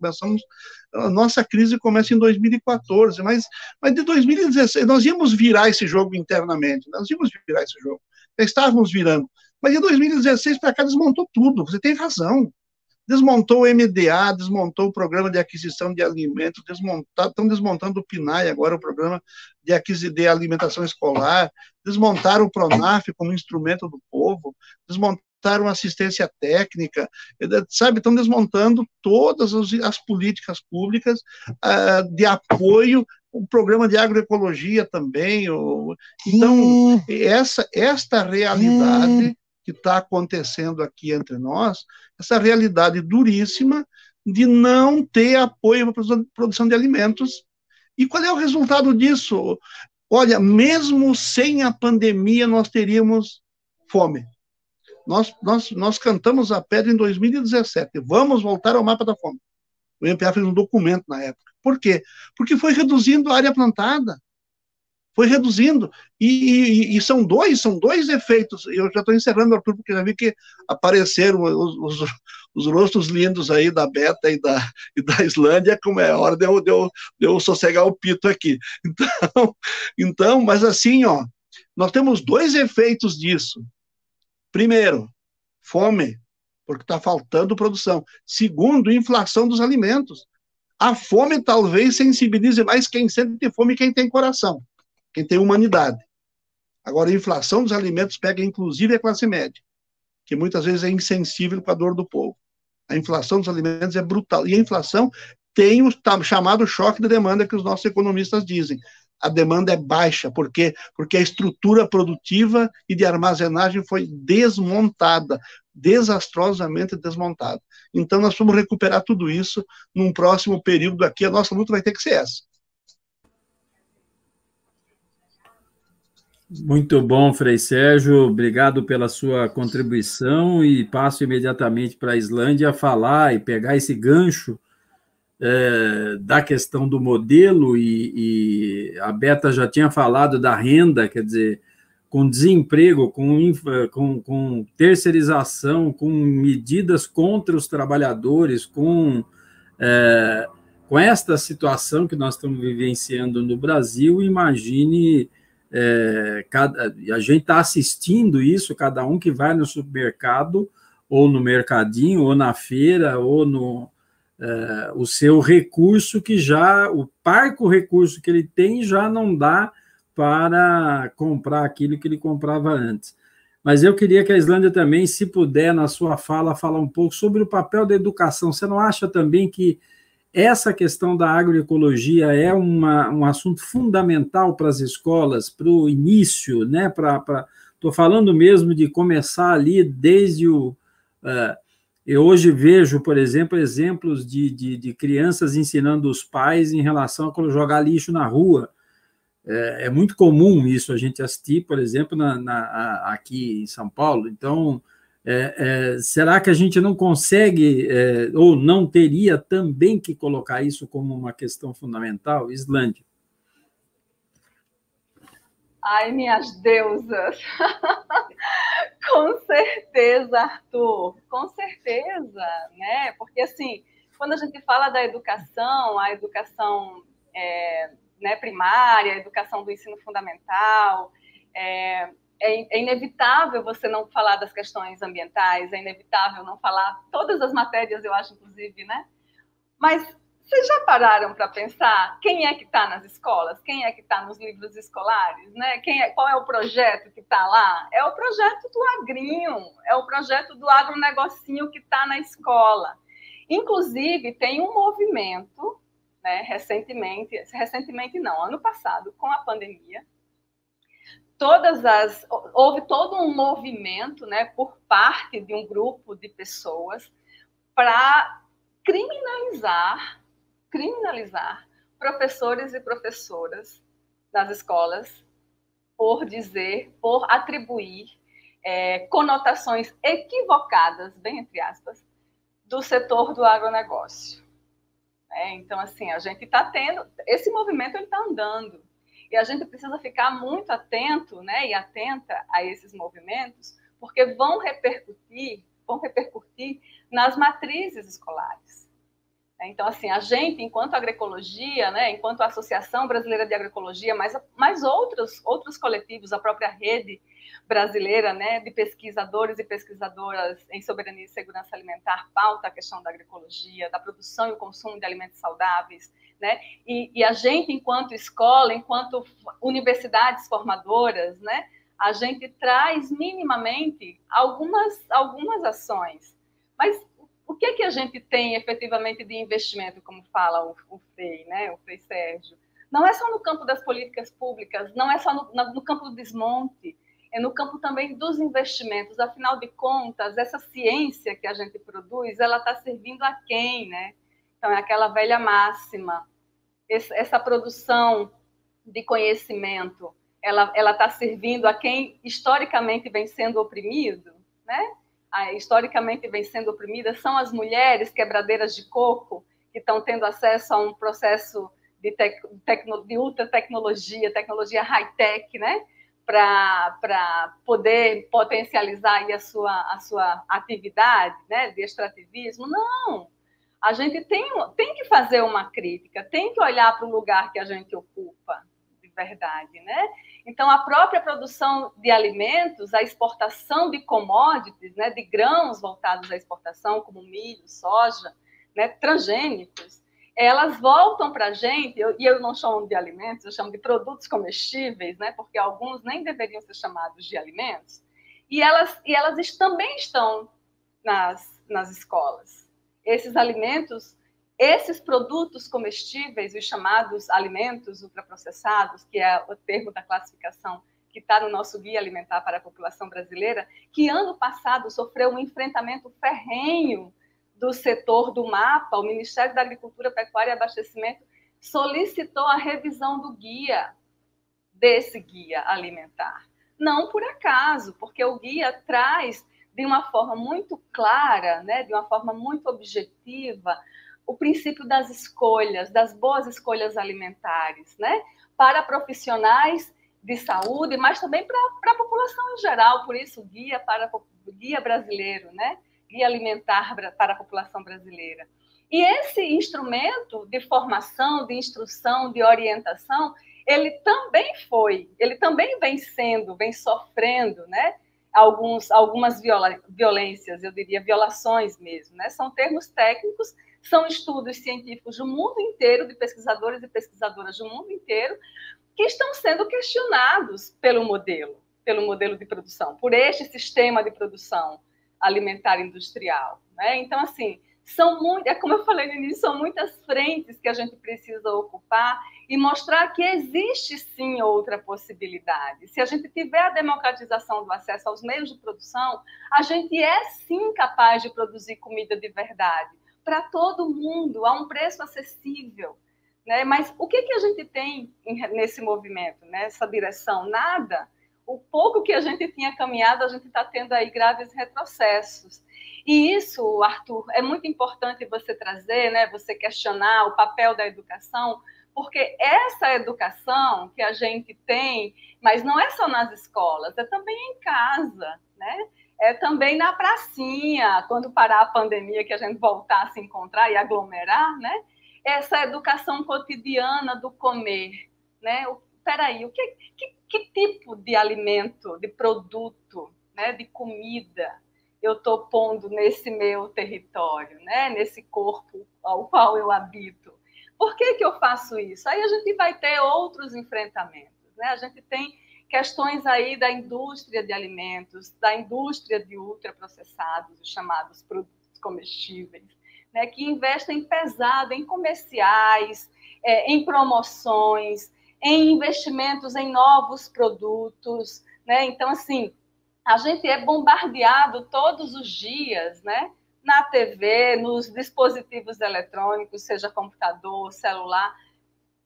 A nossa crise começa em 2014, mas de 2016, nós íamos virar esse jogo internamente, já estávamos virando, mas de 2016 para cá desmontou tudo. Você tem razão. Desmontou o MDA, desmontou o programa de aquisição de alimentos, estão desmontando o PNAE agora, o programa de alimentação escolar, desmontaram o Pronaf como instrumento do povo, desmontaram a assistência técnica, sabe, estão desmontando todas as políticas públicas de apoio, o programa de agroecologia também. Então, esta realidade que está acontecendo aqui entre nós, essa realidade duríssima de não ter apoio para a produção de alimentos. E qual é o resultado disso? Olha, mesmo sem a pandemia, nós teríamos fome. Nós cantamos a pedra em 2017. Vamos voltar ao mapa da fome. O INPA fez um documento na época. Por quê? Porque foi reduzindo a área plantada. Foi reduzindo, e são dois efeitos. Eu já estou encerrando, Arthur, porque já vi que apareceram os rostos lindos aí da Beta e da Islândia, como é hora de eu sossegar o pito aqui. Então, mas assim, ó, nós temos 2 efeitos disso. Primeiro, fome, porque está faltando produção. Segundo, inflação dos alimentos. A fome talvez sensibilize mais quem sente fome e quem tem coração, quem tem humanidade. Agora, a inflação dos alimentos pega inclusive a classe média, que muitas vezes é insensível com a dor do povo. A inflação dos alimentos é brutal. E a inflação tem o chamado choque de demanda que os nossos economistas dizem. A demanda é baixa. Por quê? Porque a estrutura produtiva e de armazenagem foi desmontada, desastrosamente desmontada. Então, nós vamos recuperar tudo isso num próximo período aqui. A nossa luta vai ter que ser essa. Muito bom, Frei Sérgio, obrigado pela sua contribuição, e passo imediatamente para a Islândia falar e pegar esse gancho da questão do modelo, e a Beta já tinha falado da renda, quer dizer, com desemprego, com terceirização, com medidas contra os trabalhadores, com esta situação que nós estamos vivenciando no Brasil. Imagine... a gente está assistindo isso, cada um que vai no supermercado, ou no mercadinho, ou na feira, ou o seu recurso, que já, o parco recurso que ele tem já não dá para comprar aquilo que ele comprava antes. Mas eu queria que a Islândia também, se puder, na sua fala, falar um pouco sobre o papel da educação. Você não acha também que essa questão da agroecologia é um assunto fundamental para as escolas, para o início, né? Estou falando mesmo de começar ali desde o... eu hoje vejo, por exemplo, exemplos de crianças ensinando os pais em relação a jogar lixo na rua. É muito comum isso a gente assistir, por exemplo, aqui em São Paulo. Então, será que a gente não consegue, ou não teria também que colocar isso como uma questão fundamental? Islândia. Ai, minhas deusas! Com certeza, Arthur, com certeza, né? Porque, assim, quando a gente fala da educação, a educação né, primária, a educação do ensino fundamental, é inevitável você não falar das questões ambientais, é inevitável não falar todas as matérias, eu acho, inclusive, né? Mas vocês já pararam para pensar quem é que está nas escolas? Quem é que está nos livros escolares? Né? Qual é o projeto que está lá? É o projeto do agrinho, é o projeto do agronegocinho que está na escola. Inclusive, tem um movimento, né, recentemente não, ano passado, com a pandemia, houve todo um movimento, né, por parte de um grupo de pessoas para criminalizar professores e professoras das escolas por atribuir conotações equivocadas, bem entre aspas, do setor do agronegócio. Então, assim, a gente está tendo... Esse movimento está andando. E a gente precisa ficar muito atento, né, e atenta a esses movimentos, porque vão repercutir nas matrizes escolares. Então, assim, a gente, enquanto agroecologia, né, enquanto Associação Brasileira de Agroecologia, mas outros coletivos, a própria rede brasileira, né, de pesquisadores e pesquisadoras em soberania e segurança alimentar, pauta a questão da agroecologia, da produção e o consumo de alimentos saudáveis, né, e a gente, enquanto escola, enquanto universidades formadoras, né, a gente traz minimamente algumas ações. Mas o que a gente tem efetivamente de investimento, como fala o FEI, né, o FEI Sérgio? Não é só no campo das políticas públicas, não é só no campo do desmonte, é no campo também dos investimentos. Afinal de contas, essa ciência que a gente produz, ela está servindo a quem, né? Então, é aquela velha máxima. Essa produção de conhecimento, ela está servindo a quem historicamente vem sendo oprimido, né? Historicamente vem sendo oprimidas são as mulheres quebradeiras de coco que estão tendo acesso a um processo de ultra tecnologia high-tech, né? Para poder potencializar aí a sua atividade, né? De extrativismo. Não! A gente tem que fazer uma crítica, tem que olhar para o lugar que a gente ocupa, de verdade, né? Então, a própria produção de alimentos, a exportação de commodities, né, de grãos voltados à exportação, como milho, soja, né, transgênicos, elas voltam para a gente, e eu não chamo de alimentos, eu chamo de produtos comestíveis, né, porque alguns nem deveriam ser chamados de alimentos, e elas também estão nas escolas. Esses alimentos... Esses produtos comestíveis, os chamados alimentos ultraprocessados, que é o termo da classificação que está no nosso Guia Alimentar para a População Brasileira, que ano passado sofreu um enfrentamento ferrenho do setor do MAPA, o Ministério da Agricultura, Pecuária e Abastecimento solicitou a revisão desse guia alimentar. Não por acaso, porque o guia traz de uma forma muito clara, né, de uma forma muito objetiva, o princípio das escolhas, das boas escolhas alimentares, né? Para profissionais de saúde, mas também para a população em geral. Por isso, guia brasileiro, né? Guia alimentar para a população brasileira. E esse instrumento de formação, de instrução, de orientação, ele também vem sofrendo, né? Algumas violências, eu diria violações mesmo, né? São termos técnicos. São estudos científicos do mundo inteiro, de pesquisadores e pesquisadoras do mundo inteiro, que estão sendo questionados pelo modelo de produção, por este sistema de produção alimentar industrial, né? Então, assim, como eu falei no início, são muitas frentes que a gente precisa ocupar e mostrar que existe, sim, outra possibilidade. Se a gente tiver a democratização do acesso aos meios de produção, a gente é, sim, capaz de produzir comida de verdade para todo mundo, a um preço acessível, né? Mas o que a gente tem nesse movimento, nessa direção? Nada. O pouco que a gente tinha caminhado, a gente está tendo aí graves retrocessos. E isso, Arthur, é muito importante você trazer, né, você questionar o papel da educação, porque essa educação que a gente tem, mas não é só nas escolas, é também em casa, né? É também na pracinha, quando parar a pandemia, que a gente voltar a se encontrar e aglomerar, né? Essa educação cotidiana do comer, né? Peraí, que tipo de alimento, de produto, né, de comida eu estou pondo nesse meu território, né, nesse corpo ao qual eu habito? Por que eu faço isso? Aí a gente vai ter outros enfrentamentos, né? A gente tem questões aí da indústria de alimentos, da indústria de ultraprocessados, os chamados produtos comestíveis, né, que investem pesado em comerciais, em promoções, em investimentos em novos produtos, né? Então, assim, a gente é bombardeado todos os dias, né? Na TV, nos dispositivos eletrônicos, seja computador, celular,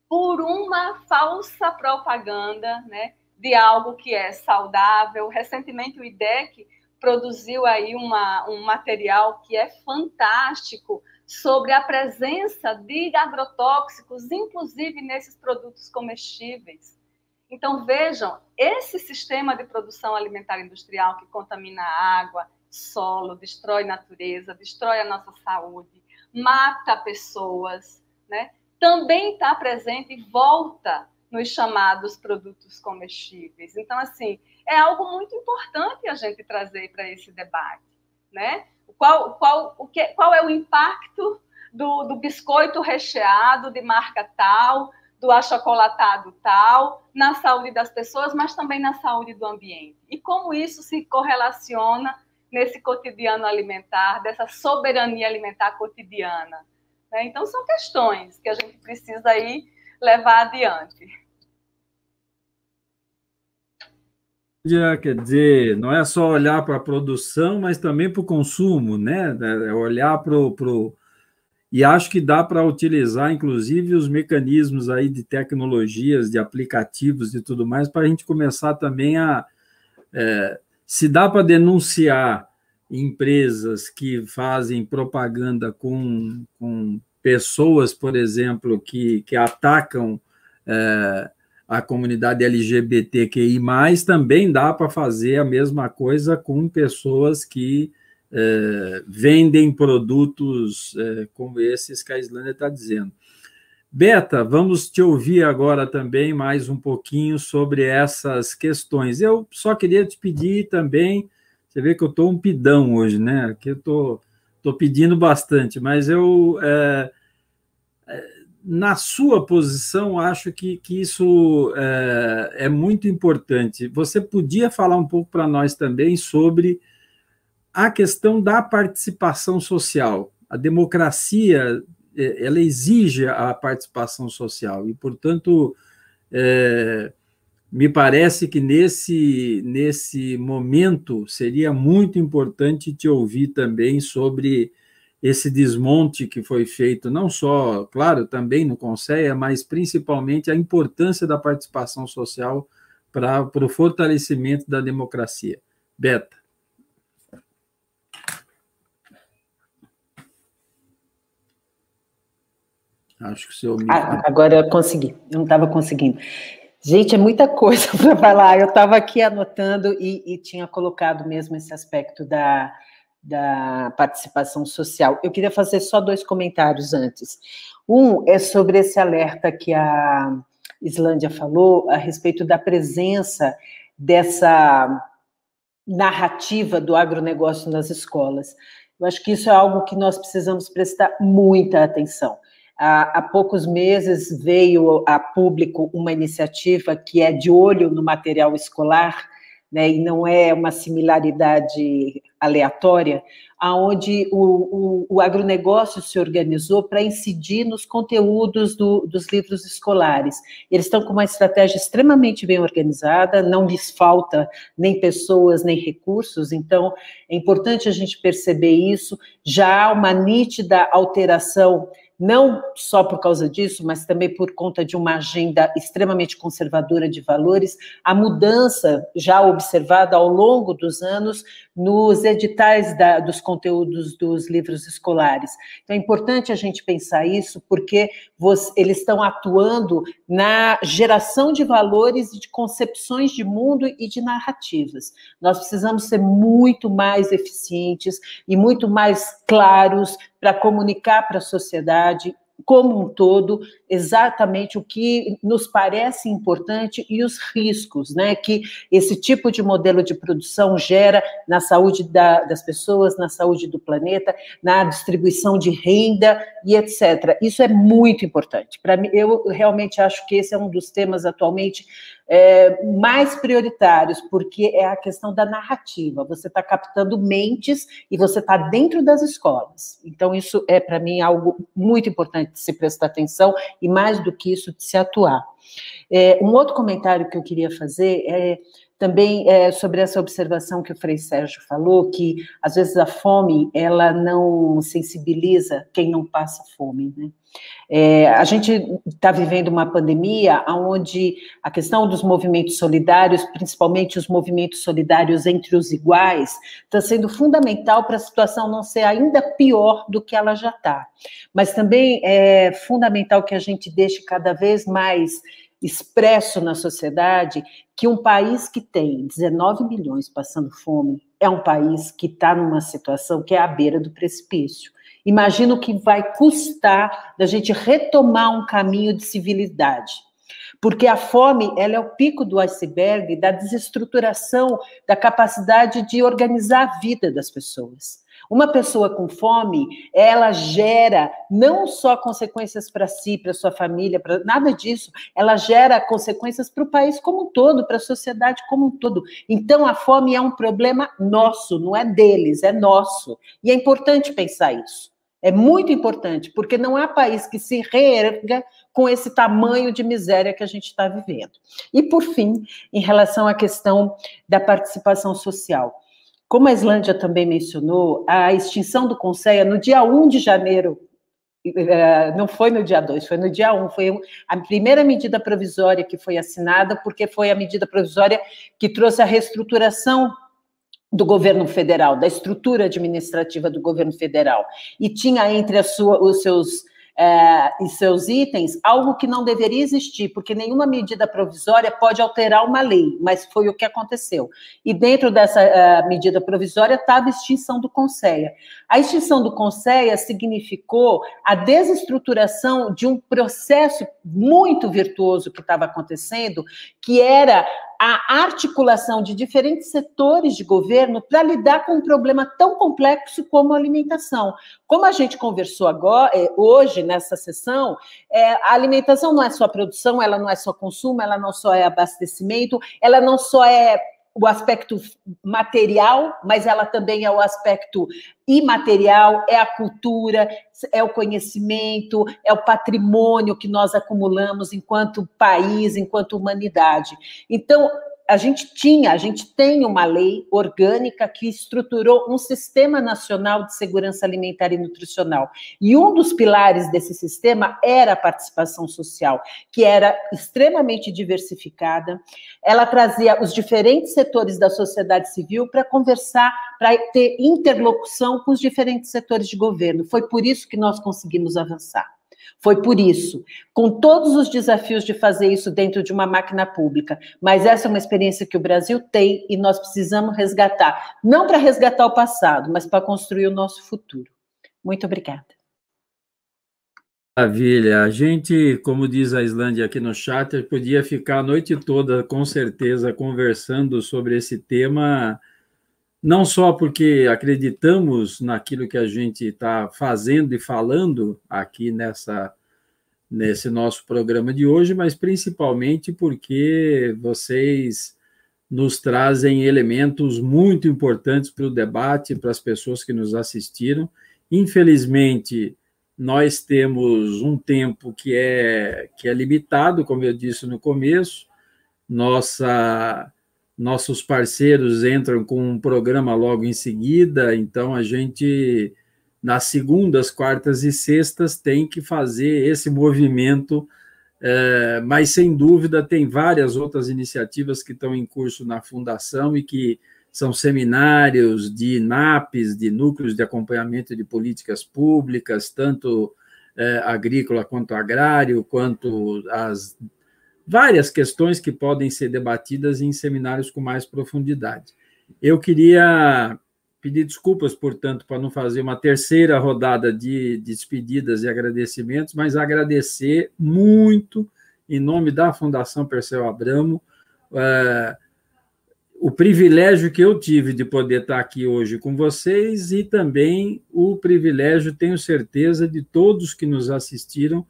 por uma falsa propaganda, né? De algo que é saudável. Recentemente, o IDEC produziu aí um material que é fantástico sobre a presença de agrotóxicos, inclusive nesses produtos comestíveis. Então, vejam, esse sistema de produção alimentar industrial que contamina a água, solo, destrói a natureza, destrói a nossa saúde, mata pessoas, né? Também está presente e volta nos chamados produtos comestíveis. Então, assim, é algo muito importante a gente trazer para esse debate, né? Qual é o impacto do biscoito recheado de marca tal, do achocolatado tal, na saúde das pessoas, mas também na saúde do ambiente? E como isso se correlaciona nesse cotidiano alimentar, dessa soberania alimentar cotidiana, né? Então, são questões que a gente precisa aí levar adiante. Quer dizer, não é só olhar para a produção, mas também para o consumo, né? É olhar para o... E acho que dá para utilizar, inclusive, os mecanismos aí de tecnologias, de aplicativos e tudo mais, para a gente começar também a... se dá para denunciar empresas que fazem propaganda com pessoas, por exemplo, que atacam a comunidade LGBTQI+, também dá para fazer a mesma coisa com pessoas que vendem produtos como esses que a Islândia está dizendo. Beta, vamos te ouvir agora também mais um pouquinho sobre essas questões. Eu só queria te pedir também, você vê que eu estou um pidão hoje, né? Que eu estou pedindo bastante, mas eu, na sua posição, acho que isso é muito importante. Você podia falar um pouco para nós também sobre a questão da participação social. A democracia, ela exige a participação social e, portanto, me parece que nesse momento seria muito importante te ouvir também sobre esse desmonte que foi feito, não só, claro, também no Conceia, mas principalmente a importância da participação social para o fortalecimento da democracia. Beta. Acho que o seu agora eu consegui, eu não estava conseguindo. Gente, é muita coisa para falar. Eu estava aqui anotando e tinha colocado mesmo esse aspecto da participação social. Eu queria fazer só 2 comentários antes. Um é sobre esse alerta que a Islândia falou a respeito da presença dessa narrativa do agronegócio nas escolas. Eu acho que isso é algo que nós precisamos prestar muita atenção. Há poucos meses veio a público uma iniciativa que é de olho no material escolar, né, e não é uma similaridade aleatória, onde o agronegócio se organizou para incidir nos conteúdos dos livros escolares. Eles estão com uma estratégia extremamente bem organizada, não lhes falta nem pessoas, nem recursos, então é importante a gente perceber isso. Já há uma nítida alteração, não só por causa disso, mas também por conta de uma agenda extremamente conservadora de valores, a mudança já observada ao longo dos anos nos editais dos conteúdos dos livros escolares. Então, é importante a gente pensar isso, porque eles estão atuando na geração de valores e de concepções de mundo e de narrativas. Nós precisamos ser muito mais eficientes e muito mais claros para comunicar para a sociedade como um todo, exatamente o que nos parece importante e os riscos, né, que esse tipo de modelo de produção gera na saúde das pessoas, na saúde do planeta, na distribuição de renda e etc. Isso é muito importante. Para mim, eu realmente acho que esse é um dos temas atualmente mais prioritários, porque é a questão da narrativa. Você está captando mentes e você está dentro das escolas. Então, isso é, para mim, algo muito importante de se prestar atenção e, mais do que isso, de se atuar. Um outro comentário que eu queria fazer também sobre essa observação que o Frei Sérgio falou, que, às vezes, a fome, ela não sensibiliza quem não passa fome, né? A gente está vivendo uma pandemia onde a questão dos movimentos solidários, principalmente os movimentos solidários entre os iguais, está sendo fundamental para a situação não ser ainda pior do que ela já está. Mas também é fundamental que a gente deixe cada vez mais expresso na sociedade que um país que tem 19 milhões passando fome é um país que está numa situação que é à beira do precipício. Imagina o que vai custar da gente retomar um caminho de civilidade. Porque a fome, ela é o pico do iceberg da desestruturação da capacidade de organizar a vida das pessoas. Uma pessoa com fome, ela gera não só consequências para si, para sua família, para nada disso, ela gera consequências para o país como um todo, para a sociedade como um todo. Então, a fome é um problema nosso, não é deles, é nosso. E é importante pensar isso. É muito importante, porque não há país que se reerga com esse tamanho de miséria que a gente está vivendo. E, por fim, em relação à questão da participação social. Como a Islândia também mencionou, a extinção do Conceia no dia 1 de janeiro, não foi no dia 2, foi no dia 1, foi a primeira medida provisória que foi assinada, porque foi a medida provisória que trouxe a reestruturação do governo federal, da estrutura administrativa do governo federal, e tinha entre os seus itens algo que não deveria existir, porque nenhuma medida provisória pode alterar uma lei, mas foi o que aconteceu. E dentro dessa medida provisória estava a extinção do Conceia. A extinção do Conceia significou a desestruturação de um processo muito virtuoso que estava acontecendo, que era a articulação de diferentes setores de governo para lidar com um problema tão complexo como a alimentação. Como a gente conversou agora, hoje, nessa sessão, a alimentação não é só produção, ela não é só consumo, ela não só é abastecimento, ela não só é o aspecto material, mas ela também é o aspecto imaterial, é a cultura, é o conhecimento, é o patrimônio que nós acumulamos enquanto país, enquanto humanidade. Então, a gente tem uma lei orgânica que estruturou um sistema nacional de segurança alimentar e nutricional. E um dos pilares desse sistema era a participação social, que era extremamente diversificada. Ela trazia os diferentes setores da sociedade civil para conversar, para ter interlocução com os diferentes setores de governo. Foi por isso que nós conseguimos avançar. Foi por isso, com todos os desafios de fazer isso dentro de uma máquina pública, mas essa é uma experiência que o Brasil tem e nós precisamos resgatar, não para resgatar o passado, mas para construir o nosso futuro. Muito obrigada. Maravilha. A gente, como diz a Islândia aqui no chat, podia ficar a noite toda, com certeza, conversando sobre esse tema, não só porque acreditamos naquilo que a gente está fazendo e falando aqui nessa nesse nosso programa de hoje, mas principalmente porque vocês nos trazem elementos muito importantes para o debate, para as pessoas que nos assistiram. Infelizmente, nós temos um tempo que é limitado, como eu disse no começo. Nossos parceiros entram com um programa logo em seguida, então a gente, nas segundas, quartas e sextas, tem que fazer esse movimento, mas, sem dúvida, tem várias outras iniciativas que estão em curso na Fundação e que são seminários de NAPs, de núcleos de acompanhamento de políticas públicas, tanto agrícola quanto agrário, quanto as várias questões que podem ser debatidas em seminários com mais profundidade. Eu queria pedir desculpas, portanto, para não fazer uma terceira rodada de despedidas e agradecimentos, mas agradecer muito, em nome da Fundação Perseu Abramo, o privilégio que eu tive de poder estar aqui hoje com vocês e também o privilégio, tenho certeza, de todos que nos assistiram,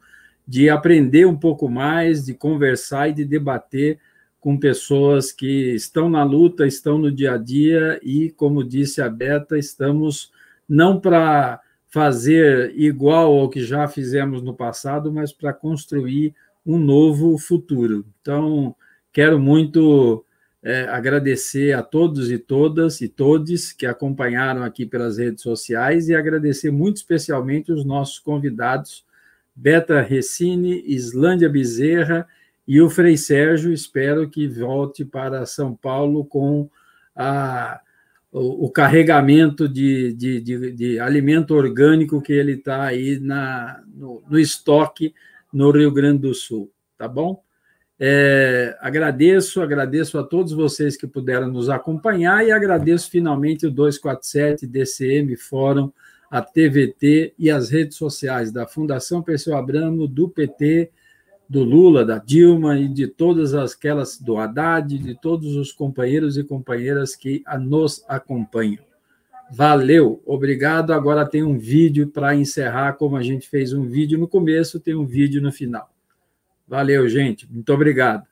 de aprender um pouco mais, de conversar e de debater com pessoas que estão na luta, estão no dia a dia e, como disse a Beta, estamos não para fazer igual ao que já fizemos no passado, mas para construir um novo futuro. Então, quero muito agradecer a todos e todas e todes que acompanharam aqui pelas redes sociais e agradecer muito especialmente os nossos convidados, Beta Recine, Islândia Bezerra e o Frei Sérgio. Espero que volte para São Paulo com o carregamento de alimento orgânico que ele está aí no estoque no Rio Grande do Sul, tá bom? Agradeço a todos vocês que puderam nos acompanhar e agradeço finalmente o 247, DCM, Fórum, a TVT e as redes sociais da Fundação Perseu Abramo, do PT, do Lula, da Dilma e de todas aquelas do Haddad, de todos os companheiros e companheiras que nos acompanham. Valeu, obrigado. Agora tem um vídeo para encerrar, como a gente fez um vídeo no começo, tem um vídeo no final. Valeu, gente. Muito obrigado.